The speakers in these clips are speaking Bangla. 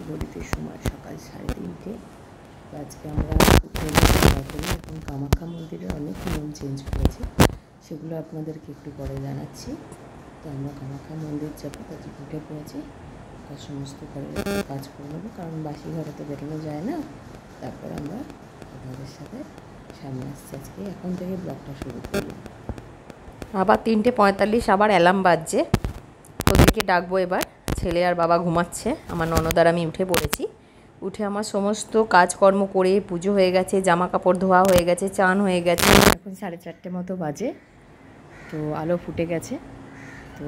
ঘড়িতে সময় সকাল 3:30। তো আজকে আমরা এখন কামাখ্যা মন্দিরে অনেক নিয়ম চেঞ্জ করেছে, সেগুলো আপনাদেরকে একটু পরে জানাচ্ছি। তো আমরা কামাখ্যা মন্দির যাবো, তাতে উঠে পড়েছি, সমস্ত ঘরে কাজ করে নেবো, কারণ বাসি ঘরে তো বেরোনো যায় না। তারপর আমরা আপনাদের সাথে সামনে আসছি। আজকে এখন থেকে ব্লগটা শুরু করলাম। আবার 3:45 আবার অ্যালার্ম বাজছে, ওদেরকে ডাকবো। এবার ছেলে আর বাবা ঘুমাচ্ছে, আমার ননদ আর আমি উঠে পড়েছি। উঠে আমার সমস্ত কাজকর্ম করে পুজো হয়ে গেছে, জামা কাপড় ধোয়া হয়ে গেছে, চান হয়ে গেছে। এখন 4:30 মতো বাজে, তো আলো ফুটে গেছে। তো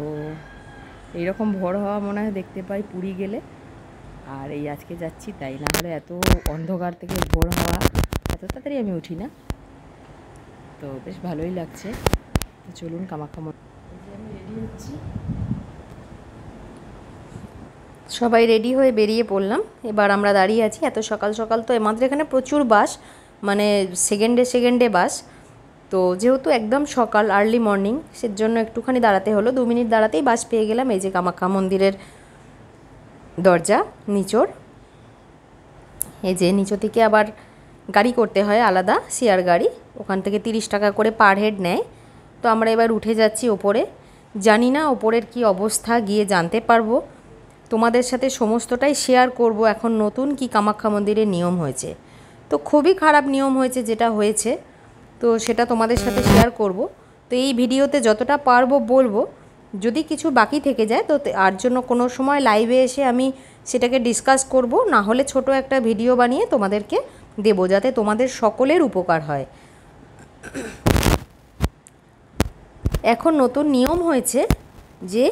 এইরকম ভোর হওয়া মনে হয় দেখতে পাই পুরী গেলে, আর এই আজকে যাচ্ছি তাই। না হলে এত অন্ধকার থেকে ভোর হওয়া এত তাড়াতাড়ি আমি উঠি না। তো বেশ ভালোই লাগছে। তো চলুন কামাখ্যা মন্দিরে আমি রেডি হচ্ছি। সবাই রেডি হয়ে বেরিয়ে পড়লাম। এবার আমরা দাঁড়িয়ে আছি। এত সকাল সকাল তো আমাদের এখানে প্রচুর বাস, মানে সেকেন্ডে বাস। তো যেহেতু একদম সকাল আর্লি মর্নিং, সেজন্য একটুখানি দাঁড়াতে হলো। 2 মিনিট দাঁড়াতেই বাস পেয়ে গেলাম। এই যে কামাখ্যা মন্দিরের দরজা, নিচর। এই যে নিচো থেকে আবার গাড়ি করতে হয় আলাদা, শেয়ার গাড়ি। ওখান থেকে 30 টাকা করে পার হেড নেয়। তো আমরা এবার উঠে যাচ্ছি ওপরে। জানি না ওপরের কি অবস্থা, গিয়ে জানতে পারবো। তোমাদের সাথে সমস্তটাই শেয়ার করব। এখন নতুন কি কামাখ্যা মন্দিরে নিয়ম হয়েছে, তো খুবই খারাপ নিয়ম হয়েছে যেটা হয়েছে, তো সেটা তোমাদের সাথে শেয়ার করব। তো এই ভিডিওতে যতটা পারবো বলবো। যদি কিছু বাকি থেকে যায় তো আর জন্য কোনো সময় লাইভে এসে আমি সেটাকে ডিসকাস করব, না হলে ছোট একটা ভিডিও বানিয়ে তোমাদেরকে দেবো, যাতে তোমাদের সকলের উপকার হয়। এখন নতুন নিয়ম হয়েছে যে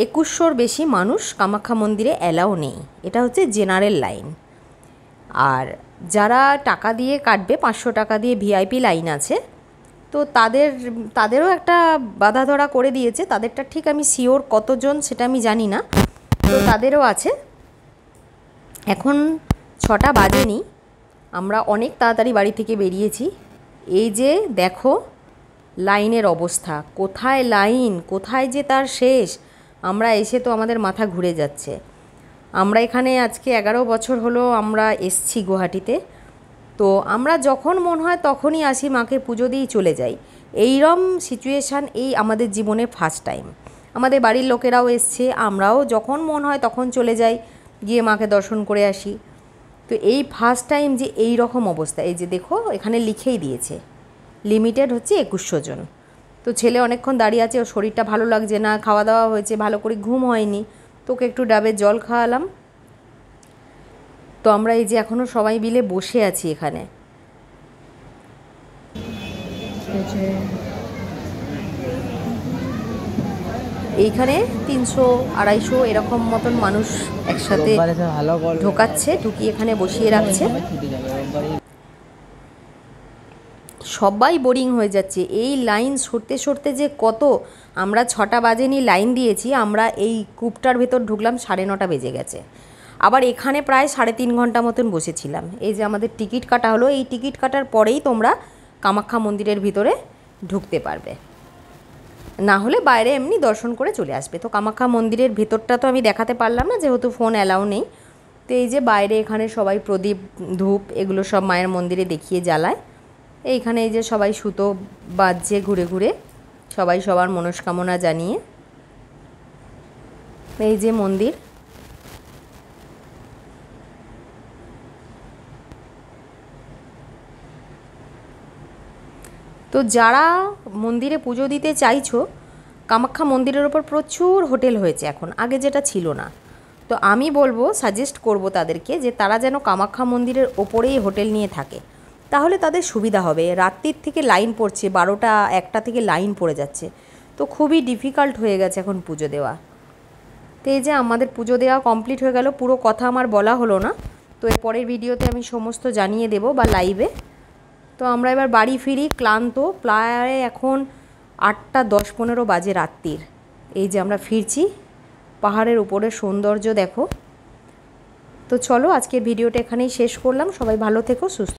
2100-র বেশি মানুষ কামাখ্যা মন্দিরে অ্যালাউ নেই। এটা হচ্ছে জেনারেল লাইন। আর যারা টাকা দিয়ে কাটবে, 500 টাকা দিয়ে ভিআইপি লাইন আছে, তো তাদেরও একটা বাধা ধরা করে দিয়েছে। তাদেরটা ঠিক আমি শিওর কতজন সেটা আমি জানি না, তো তাদেরও আছে। এখন 6টা বাজেনি, আমরা অনেক তাড়াতাড়ি বাড়ি থেকে বেরিয়েছি। এই যে দেখো লাইনের অবস্থা, কোথায় লাইন, কোথায় যে তার শেষ, আমরা এসে তো আমাদের মাথা ঘুরে যাচ্ছে। আমরা এখানে আজকে 11 বছর হলো আমরা এসছি গুয়াহাটিতে। তো আমরা যখন মন হয় তখনই আসি, মাকে পুজো দিয়েই চলে যাই। এইরকম সিচুয়েশান এই আমাদের জীবনে ফার্স্ট টাইম। আমাদের বাড়ির লোকেরাও এসছে, আমরাও যখন মন হয় তখন চলে যাই, গিয়ে মাকে দর্শন করে আসি। তো এই ফার্স্ট টাইম যে এই রকম অবস্থা। এই যে দেখো এখানে লিখেই দিয়েছে লিমিটেড হচ্ছে 2100 জন। তো ছেলে অনেকক্ষণ দাঁড়িয়ে আছে, ওর শরীরটা ভালো লাগছে না, খাওয়া দাওয়া হয়েছে, ভালো করে ঘুম হয়নি, তোকে একটু ডাবের জল খাওয়ালাম। তো আমরা এই যে এখনও সবাই মিলে বসে আছি এখানে। এইখানে 300-250 এরকম মতন মানুষ একসাথে ঢোকাচ্ছে, ঢুকিয়ে এখানে বসিয়ে রাখছে। সবাই বোরিং হয়ে যাচ্ছে এই লাইন সরতে সরতে। যে কত, আমরা 6টা বাজেনি লাইন দিয়েছি, আমরা এই কূপটার ভেতর ঢুকলাম 9:30 বেজে গেছে। আবার এখানে প্রায় 3.5 ঘন্টা মতন বসেছিলাম। এই যে আমাদের টিকিট কাটা হলো, এই টিকিট কাটার পরেই তোমরা কামাখ্যা মন্দিরের ভিতরে ঢুকতে পারবে, না হলে বাইরে এমনি দর্শন করে চলে আসবে। তো কামাখ্যা মন্দিরের ভেতরটা তো আমি দেখাতে পারলাম না, যেহেতু ফোন অ্যালাউ নেই। তো এই যে বাইরে এখানে সবাই প্রদীপ, ধূপ এগুলো সব মায়ের মন্দিরে দেখিয়ে জ্বালায়। এইখানে এই যে সবাই সুতো বাজছে ঘুরে ঘুরে, সবাই সবার মনস্কামনা জানিয়ে। এই যে মন্দির। তো যারা মন্দিরে পুজো দিতে চাইছো, কামাখ্যা মন্দিরের ওপর প্রচুর হোটেল হয়েছে এখন, আগে যেটা ছিল না। তো আমি বলবো, সাজেস্ট করব তাদেরকে যে তারা যেন কামাখ্যা মন্দিরের ওপরেই হোটেল নিয়ে থাকে, তাহলে তাদের সুবিধা হবে। রাত্রির থেকে লাইন পড়ছে, 12টা 1টা থেকে লাইন পড়ে যাচ্ছে, তো খুবই ডিফিকাল্ট হয়ে গেছে এখন পুজো দেওয়া। তো এই যে আমাদের পুজো দেওয়া কমপ্লিট হয়ে গেল। পুরো কথা আমার বলা হলো না, তো এর পরের ভিডিওতে আমি সমস্ত জানিয়ে দেব বা লাইভে। তো আমরা এবার বাড়ি ফিরি ক্লান্ত, প্রায় এখন 8:10-15 বাজে রাত্রির। এই যে আমরা ফিরছি, পাহাড়ের উপরের সৌন্দর্য দেখো। তো চলো আজকের ভিডিওটা এখানেই শেষ করলাম। সবাই ভালো থেকো, সুস্থ।